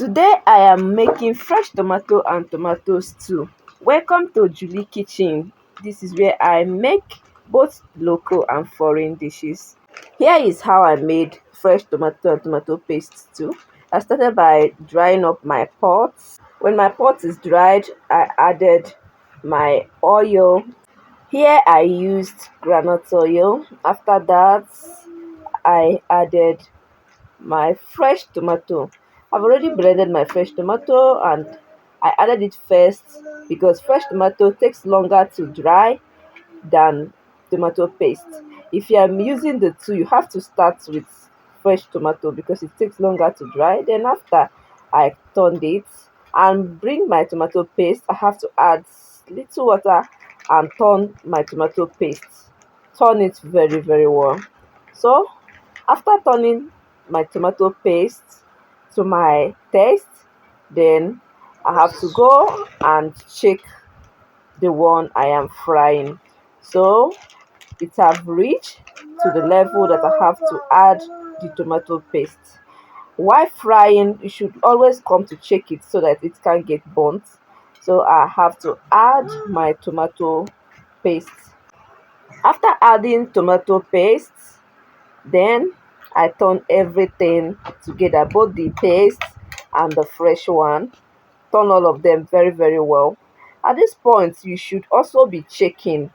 Today I am making fresh tomato and tomato stew. Welcome to Julie Kitchen. This is where I make both local and foreign dishes. Here is how I made fresh tomato and tomato paste stew. I started by drying up my pot. When my pot is dried, I added my oil. Here I used groundnut oil. After that, I added my fresh tomato. I've already blended my fresh tomato and I added it first because fresh tomato takes longer to dry than tomato paste. If you are using the two, you have to start with fresh tomato because it takes longer to dry. Then after I turned it and bring my tomato paste, I have to add little water and turn my tomato paste. Turn it very well. So after turning my tomato paste to my taste, then I have to go and check the one I am frying. So it have reached to the level that I have to add the tomato paste. While frying, you should always come to check it so that it can't get burnt. So I have to add my tomato paste. After adding tomato paste, then I turn everything together, both the paste and the fresh one. Turn all of them very well. At this point, you should also be checking.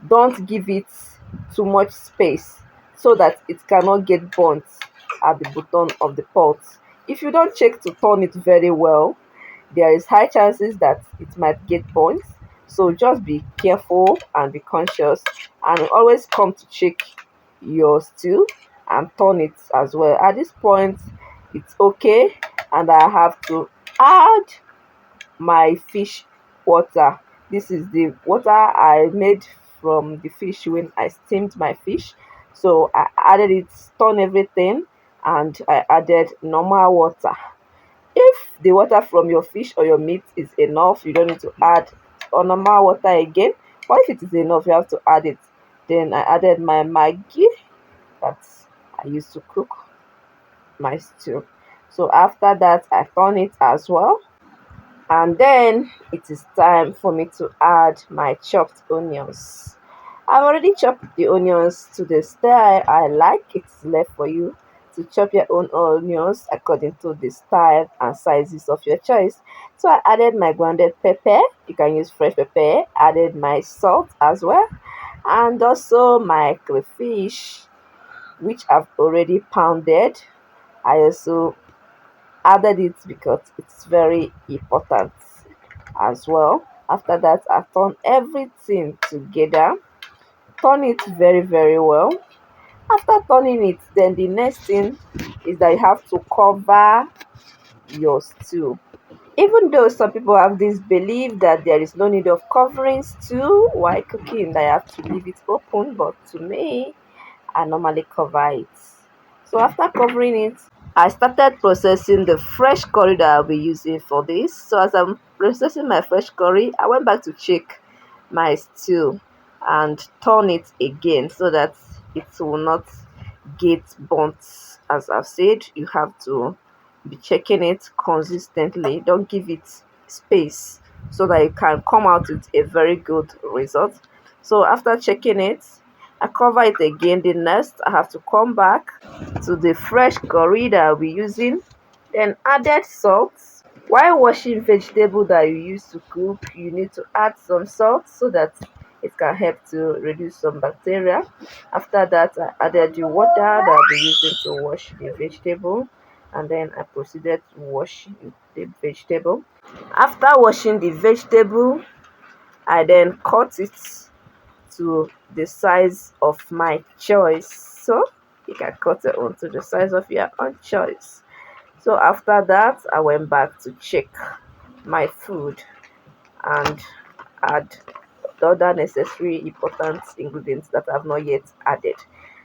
Don't give it too much space so that it cannot get burnt at the bottom of the pot. If you don't check to turn it very well, there is high chances that it might get burnt. So just be careful and be conscious and always come to check your stew and turn it as well. At this point, it's okay, and I have to add my fish water. This is the water I made from the fish when I steamed my fish. So I added it, turn everything, and I added normal water. If the water from your fish or your meat is enough, you don't need to add normal water again. But if it is enough, you have to add it. Then I added my Maggi that I used to cook my stew. So after that, I turn it as well. And then it is time for me to add my chopped onions. I've already chopped the onions to the style I like. It's left for you to chop your own onions according to the style and sizes of your choice. So I added my grounded pepper. You can use fresh pepper. Added my salt as well, and also my crayfish, which I've already pounded. I also added it because it's very important as well. After that, I turn everything together. Turn it very well. After turning it, then the next thing is that you have to cover your stew. Even though some people have this belief that there is no need of covering stew while cooking, that you have to leave it open, but to me, I normally cover it. So after covering it, I started processing the fresh curry that I'll be using for this. So as I'm processing my fresh curry, I went back to check my stew and turn it again so that it will not get burnt. As I've said, you have to be checking it consistently. Don't give it space so that it can come out with a very good result. So after checking it, I cover it again. The next, I have to come back to the fresh curry that I'll be using, then added salt. While washing vegetable that you use to cook, you need to add some salt so that it can help to reduce some bacteria. After that, I added the water that I'll be using to wash the vegetable, and then I proceeded to wash the vegetable. After washing the vegetable, I then cut it to the size of my choice. So you can cut it onto the size of your own choice. So after that, I went back to check my food and add the other necessary important ingredients that I've not yet added.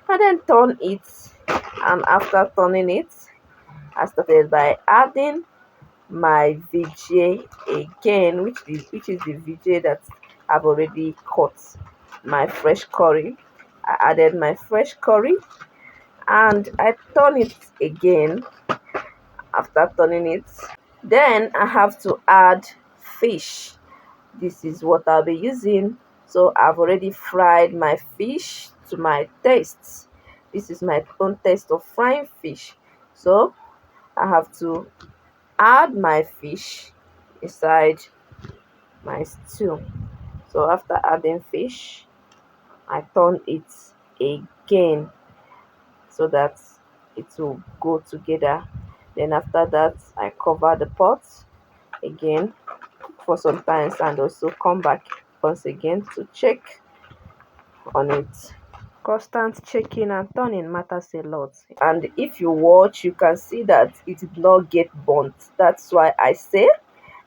And then turn it, and after turning it, I started by adding my veggie again, which is the veggie that I've already cut. My fresh curry, I added my fresh curry and I turn it again, after turning it. Then I have to add fish. This is what I'll be using. So I've already fried my fish to my taste. This is my own taste of frying fish. So I have to add my fish inside my stew. So after adding fish, I turn it again so that it will go together. Then after that, I cover the pot again for some time and also come back once again to check on it. Constant checking and turning matters a lot. And if you watch, you can see that it did not get burnt. That's why I say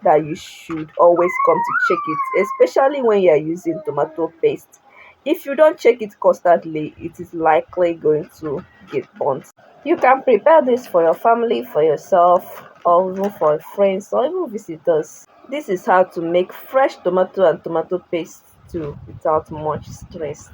that you should always come to check it, especially when you are using tomato paste. If you don't check it constantly, it is likely going to get burnt. You can prepare this for your family, for yourself, or even for friends or even visitors. This is how to make fresh tomato and tomato paste too without much stress.